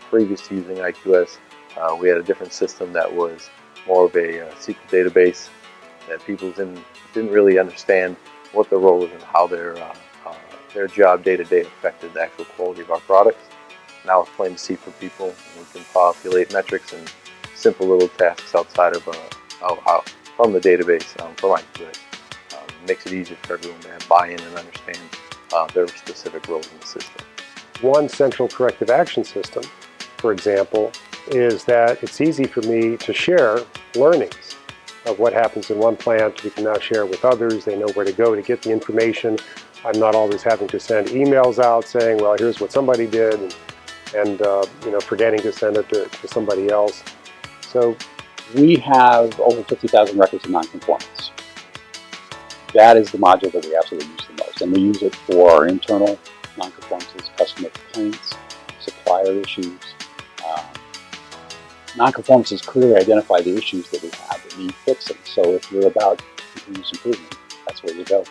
previous to using IQS, we had a different system that was more of a SQL database that people didn't really understand what the role was and how their job day to day affected the actual quality of our products. Now it's plain to see for people, and we can populate metrics and simple little tasks outside of from the database from IQS. Makes it easier for everyone to have buy-in and understand their specific roles in the system. One central corrective action system, for example, is that it's easy for me to share learnings of what happens in one plant. We can now share with others. They know where to go to get the information. I'm not always having to send emails out saying, well, here's what somebody did, and forgetting to send it to somebody else. So we have over 50,000 records of nonconformance. That is the module that we absolutely use the most, and we use it for our internal nonconformances, customer complaints, supplier issues. Nonconformances clearly identify the issues that we have that need fixing. So if you're about continuous improvement, that's where you go.